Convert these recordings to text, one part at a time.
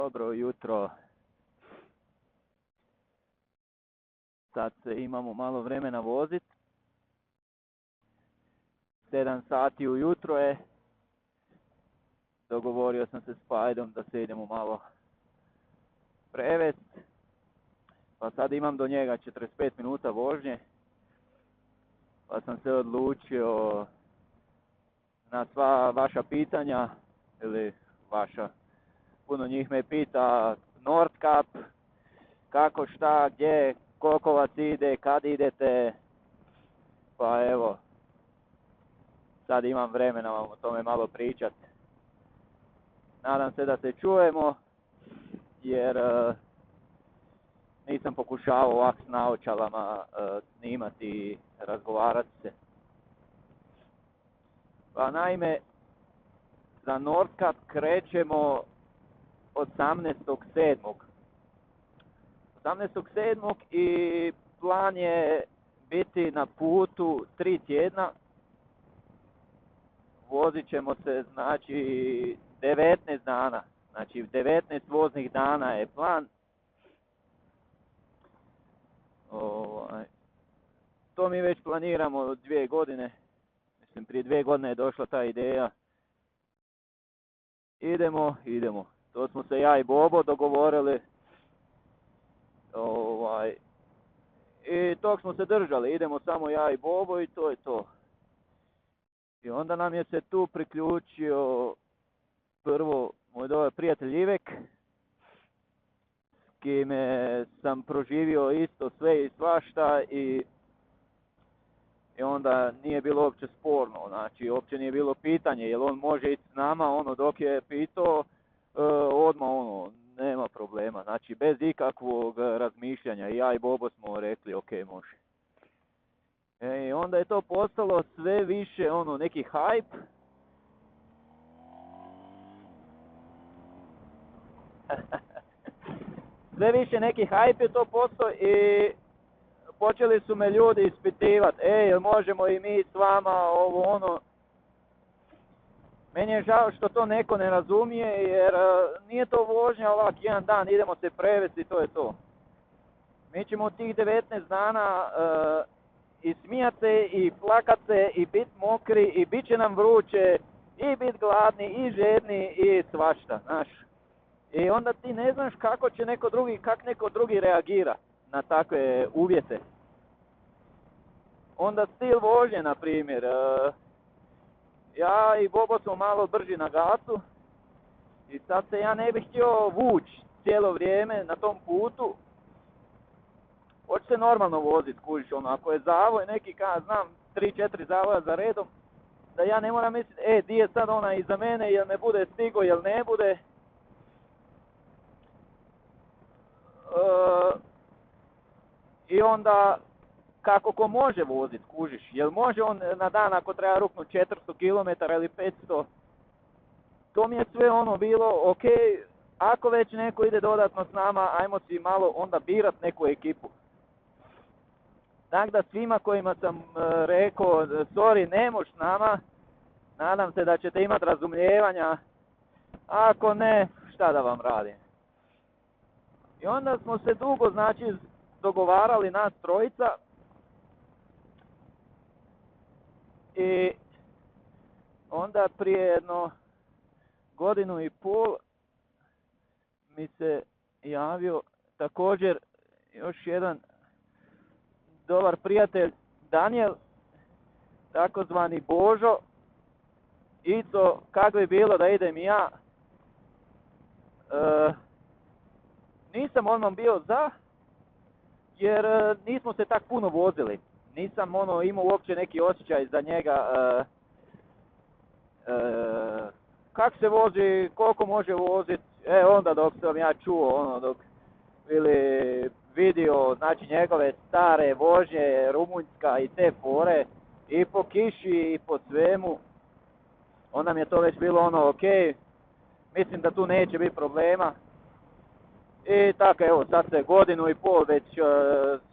Dobro jutro. Sad imamo malo vremena vozit. 7 sati ujutro je. Dogovorio sam se s Pajdom da se idemo malo prevest. Pa sad imam do njega 45 minuta vožnje. Pa sam se odlučio na sva vaša pitanja, ili vaša, puno njih me pita Nordkapp, kako, šta, gdje, koliko vas ide, kad idete, pa evo, sad imam vremena vam o tome malo pričat. Nadam se da se čujemo, jer nisam pokušavao ovak s naočalama snimati i razgovarati se. Pa naime, za Nordkapp krećemo 18.7. 18.7. i plan je biti na putu 3 tjedna. Vozit ćemo se, znači, 19 dana. Znači, 19 voznih dana je plan. To mi već planiramo 2 godine. Mislim, prije 2 godine je došla ta ideja. Idemo. To smo se ja i Bobo dogovorili. I tog smo se držali. Idemo samo ja i Bobo i to je to. I onda nam je se tu priključio prvo moj dobar prijatelj Ivek, s kime sam proživio isto sve i svašta i onda nije bilo uopće sporno, znači uopće nije bilo pitanje jel on može ići s nama, dok je pitao, odmah nema problema, znači bez ikakvog razmišljanja, i ja i Bobo smo rekli ok, može. I onda je to postalo sve više neki hype. Sve više neki hype je to postao i počeli su me ljudi ispitivati, jel možemo i mi s vama, Meni je žao što to neko ne razumije, jer nije to vožnja ovak jedan dan, idemo se prevesti i to je to. Mi ćemo tih 19 dana i smijat se, i plakat se, i bit mokri, i bit će nam vruće, i bit gladni, i žedni, i svašta, znaš. I onda ti ne znaš kako neko drugi reagira na takve uvjete. Onda stil vožnje, na primjer. Ja i Bobo smo malo brži na gasu i sad se ja ne bih htio vući cijelo vrijeme na tom putu. Hoće se normalno voziti, kužiš, ako je zavoj neki, znam, 3-4 zavoja za redom, da ja ne moram misliti, di je sad ona iza mene, jel me bude stigo, jel ne bude. I onda, kako ko može voziti, kužiš, jel može on na dan ako treba ruknuti 400 km ili 500, to mi je sve bilo, ok, ako već neko ide dodatno s nama, ajmo si malo onda birat neku ekipu. Tako da svima kojima sam rekao, sorry, ne moš s nama, nadam se da ćete imati razumijevanja, ako ne, šta da vam radim. I onda smo se dugo, znači, dogovarali nas trojica i onda prije 1,5 godine mi se javio također još jedan dobar prijatelj Daniel, takozvani Božo. Isto, kako bi bilo da idem i ja. Nisam odmah bio za, jer nismo se tak puno vozili. Nisam imao uopće neki osjećaj za njega, kako se vozi, koliko može voziti. Onda dok sam ja čuo, dok ili vidio, znači, njegove stare vožnje, Rumunjska i te fore, i po kiši i po svemu, onda mi je to već bilo ok, mislim da tu neće biti problema. I tako, evo, sad se 1,5 godine već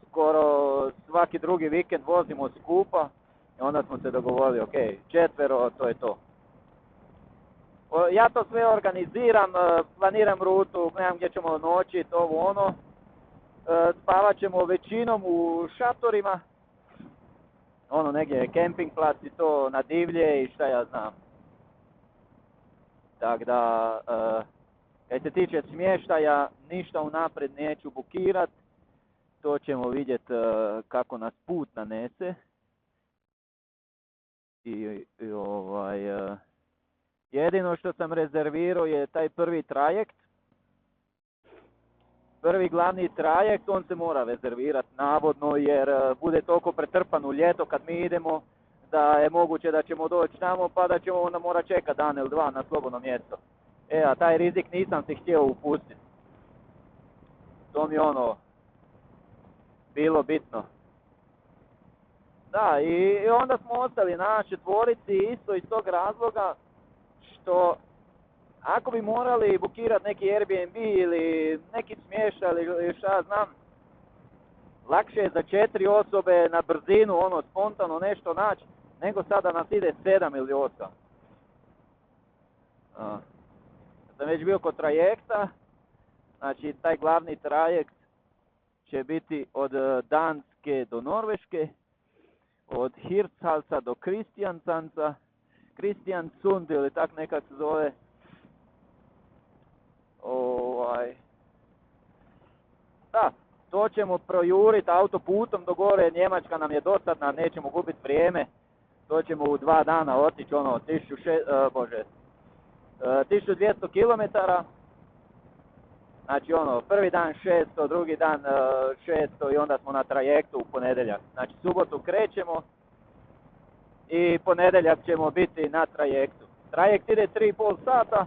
skoro svaki drugi vikend vozimo skupa i onda smo se dogovorili, ok, 4, to je to. Ja to sve organiziram, planiram rutu, gledam gdje ćemo noćit, ovo ono. Spavat ćemo većinom u šatorima, ono negdje kemping plac i to na divlje i šta ja znam. Tako da, kad se tiče smještaja, ništa unaprijed neću bukirat, to ćemo vidjeti kako nas put nanese. Jedino što sam rezervirao je taj prvi trajekt. Prvi glavni trajekt, on se mora rezervirati navodno jer bude toliko pretrpan u ljeto kad mi idemo da je moguće da ćemo doći tamo pa da ćemo onda mora čekati dan ili dva na slobodno mjesto. A taj rizik nisam si htio upustiti. To mi bilo bitno. Da, i onda smo ostali na četvorici isto iz tog razloga što ako bi morali bukirati neki Airbnb ili neki smještaj ili šta znam, lakše je za 4 osobe na brzinu, spontano nešto naći, nego sada nas ide 7 ili 8. Sam već bio kod trajekta, znači taj glavni trajekt će biti od Danske do Norveške, od Hirtshalsa do Kristiansund ili tak nekak se zove. Da, to ćemo projuriti autoputom do gore, Njemačka nam je dosadna, nećemo gubiti vrijeme. To ćemo u 2 dana otići 1200 km. Znači prvi dan 600, drugi dan 600 i onda smo na trajektu u ponedjeljak. Znači subotu krećemo i ponedjeljak ćemo biti na trajektu. Trajekt ide 3,5 sata.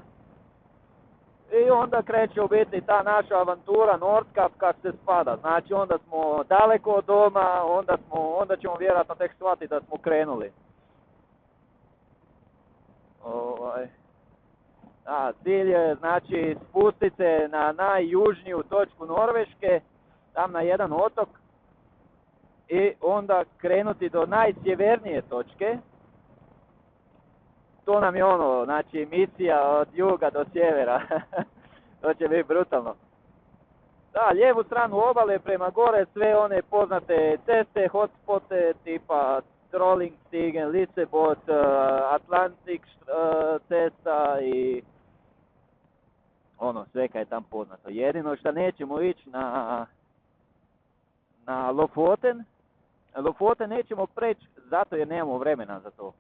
I onda kreće u biti ta naša avantura Nordkap kak se spada. Znači onda smo daleko od doma, onda ćemo vjerojatno tek shvatiti da smo krenuli. Cilj je znači spustiti se na najjužniju točku Norveške, tam na jedan otok i onda krenuti do najsjevernije točke. To nam je znači misija od juga do sjevera. To će biti brutalno. Da, lijevu stranu obale prema gore sve one poznate ceste, hotspote tipa Trollingstigen, Lissebot, Atlantik cesta i sve kaj je tam poznato. Jedino što nećemo ići na Lofoten. Lofoten nećemo preći zato jer nemamo vremena za to.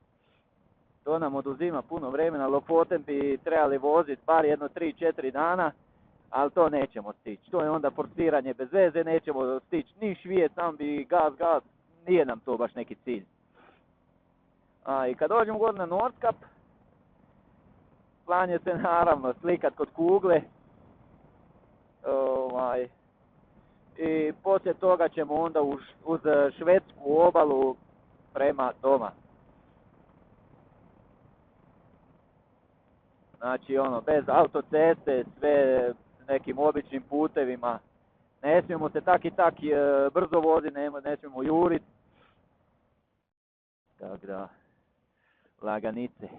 To nam oduzima puno vremena, Lofoten bi trebali voziti bar 3-4 dana, ali to nećemo stići. To je onda forsiranje bez veze, nećemo stići ni Švijet, tam bi gas, nije nam to baš neki cilj. I kad dođemo god na Nordkap, plan je se naravno slikat kod kugle. I poslije toga ćemo onda uz švedsku obalu prema doma. Znači bez autoceste, sve nekim običnim putevima. Ne smijemo se tak i tak brzo voziti, ne smijemo juriti. Tako da, laganice.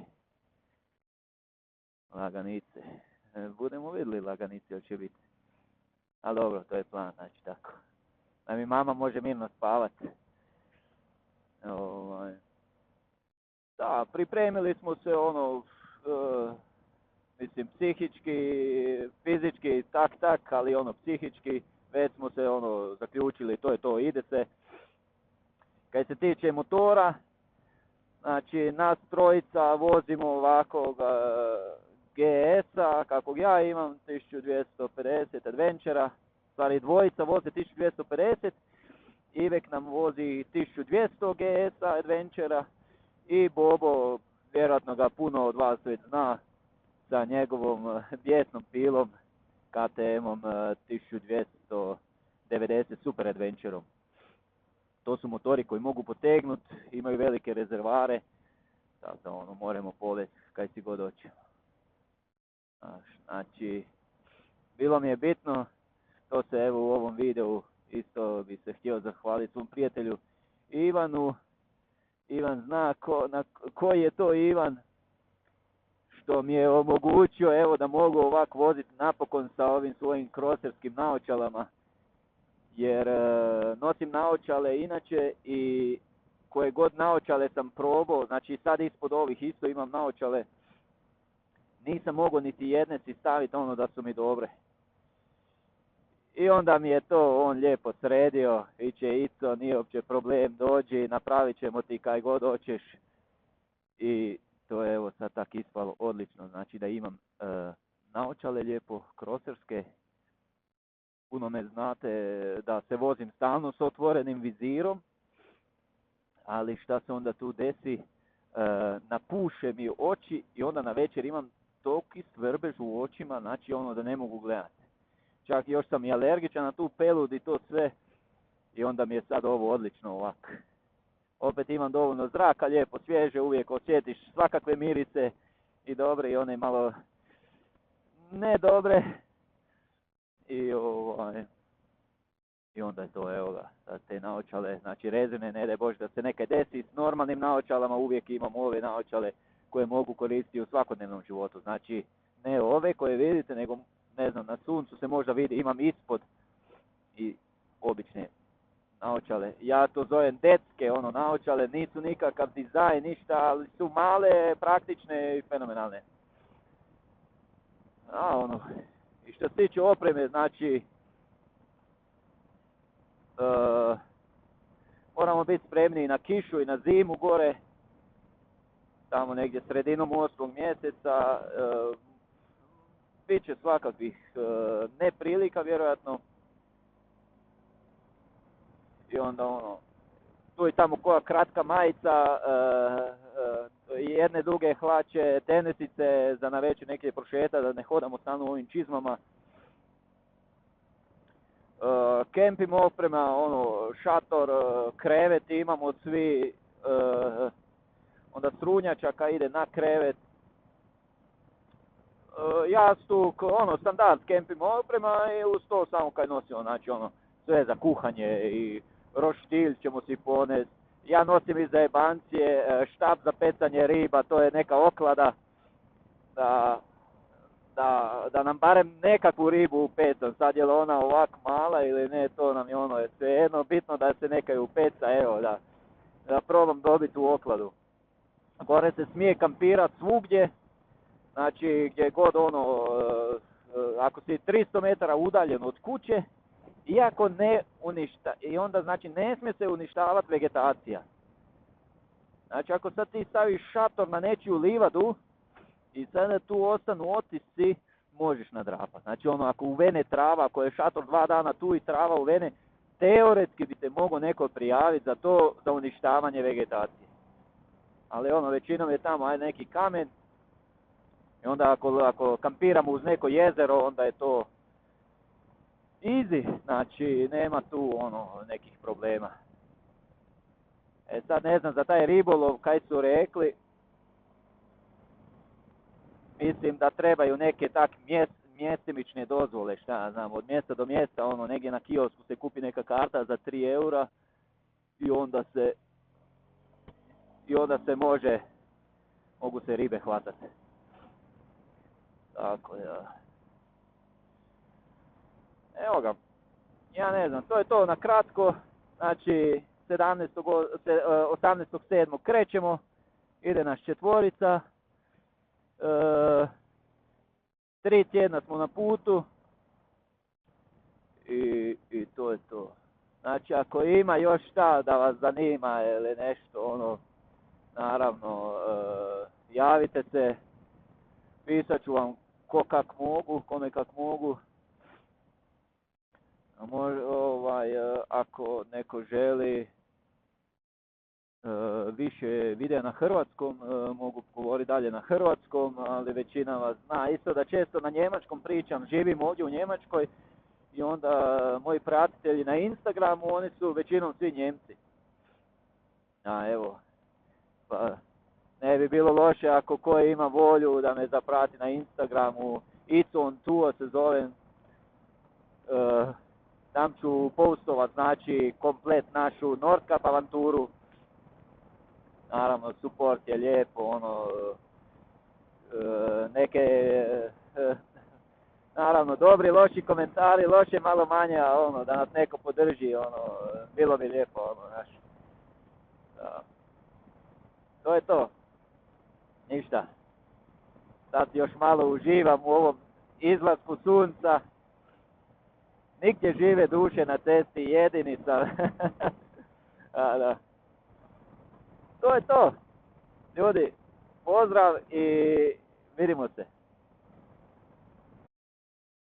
Budemo vidjeli laganice, hoće biti. Ali dobro, to je plan, znači tako. Da mi mama može mirno spavati. Da, pripremili smo se mislim psihički, fizički, tak, ali psihički, već smo se zaključili, to je to, ide se. Kad se tiče motora, znači nas trojica vozimo ovakvog GS-a, kakvog ja imam, 1250 Adventure-a, stvari dvojica voze 1250, Ivek nam vozi 1200 GS-a Adventure-a i Bobo, vjerojatno ga puno od vas već zna, sa njegovom bijesnom pilom KTM-om 1290 Super Adventure-om. To su motori koji mogu potegnuti, imaju velike rezervare, tako da moramo povesti kaj si god hoće. Znači, bilo mi je bitno, to se evo u ovom videu isto bi se htio zahvaliti svom prijatelju Ivanu. Ivan zna koji je to Ivan, što mi je omogućio evo da mogu ovako voziti napokon sa ovim svojim kroserskim naočalama. Jer nosim naočale inače i koje god naočale sam probao, znači sad ispod ovih isto imam naočale, nisam mogao niti jedne si staviti ono da su mi dobre. I onda mi je to on lijepo sredio, iće Ico, nije uopće problem, dođi, napravit ćemo ti kaj god hoćeš. I to je evo sad tak ispalo odlično, znači da imam naočale lijepo, kroserske. Puno me znate da se vozim stalno s otvorenim vizirom, ali šta se onda tu desi, napuše mi oči i onda na večer imam toliki svrbež u očima, znači ono da ne mogu gledati. Čak još sam i alergičan na tu pelud i to sve i onda mi je sad ovo odlično ovako. Opet imam dovoljno zraka, lijepo svježe, uvijek osjetiš svakakve mirise i dobre i one malo ne dobre. I onda je to, evo ga, te naočale, znači rezine, ne daj Bože da se nekaj desi, s normalnim naočalama uvijek imam ove naočale koje mogu koristiti u svakodnevnom životu. Znači, ne ove koje vidite, nego, ne znam, na suncu se možda vidi, imam ispod i obične naočale. Ja to zovem detske, naočale, nisu nikakav dizajn, ništa, ali su male, praktične i fenomenalne. I što se tiče opreme, znači, moramo biti spremni na kišu i na zimu gore, tamo negdje sredinom 8. mjeseca, bit će svakakvih neprilika vjerojatno. I onda tu i tamo koja kratka majica, jedne duge hlače, tenisice za navečer neke prošeta, da ne hodamo stalno u ovim čizmama. Kempim oprema, šator, krevet imamo svi, onda strunjačaka ide na krevet. Jastuk, standard kempim oprema i uz to samo kaj nosimo, znači sve za kuhanje i roštilj ćemo si ponesti. Ja nosim iz zajebancije štap za pecanje riba, to je neka oklada da nam barem nekakvu ribu upecam. Sad je li ona ovak mala ili ne, to nam je svejedno, bitno da se nekaj upeca, evo da probam dobiti u okladu. Gore se smije kampirati svugdje, znači gdje god ako si 300 metara udaljen od kuće, iako ne i onda znači ne smije se uništavati vegetacija. Znači ako sad ti staviš šator na nečiju livadu i sada tu ostanu otisci, možeš nadrapati. Znači ako uvene trava, ako je šator 2 dana tu i trava uvene, teoretski bi te mogao neko prijaviti za to, za uništavanje vegetacije. Ali većinom je tamo neki kamen i onda ako kampiramo uz neko jezero, onda je to easy, znači nema tu nekih problema. Sad ne znam za taj ribolov kaj su rekli, mislim da trebaju neke tak mjestimične dozvole, šta ja znam, od mjesta do mjesta, negdje na kiosku se kupi neka karta za 3 eura i onda se mogu se ribe hvatati. Tako da. Evo ga, ja ne znam, to je to na kratko, znači 18.7. krećemo, ide nas 4, 3 tjedna smo na putu i to je to. Znači ako ima još šta da vas zanima ili nešto, naravno javite se, pisat ću vam kome kak mogu. Ako neko želi više videa na hrvatskom, mogu govoriti dalje na hrvatskom, ali većina vas zna. Isto da često na njemačkom pričam, živim ovdje u Njemačkoj i onda moji pratitelji na Instagramu, oni su većinom svi Njemci. Pa ne bi bilo loše ako koji ima volju da me zaprati na Instagramu, It's on Tour se zovem. Tam ću postovat, znači, komplet našu Nordkap avanturu. Naravno, support je lijepo, neke naravno dobri, loši komentari, loše malo manje, ono, da nas neko podrži, ono, bilo bi lijepo, ono, znaš. To je to. Ništa. Sad još malo uživam u ovom izlasku sunca. Nigdje žive duše na cesti, jedini sam. Da. To je to. Ljudi, pozdrav i vidimo se.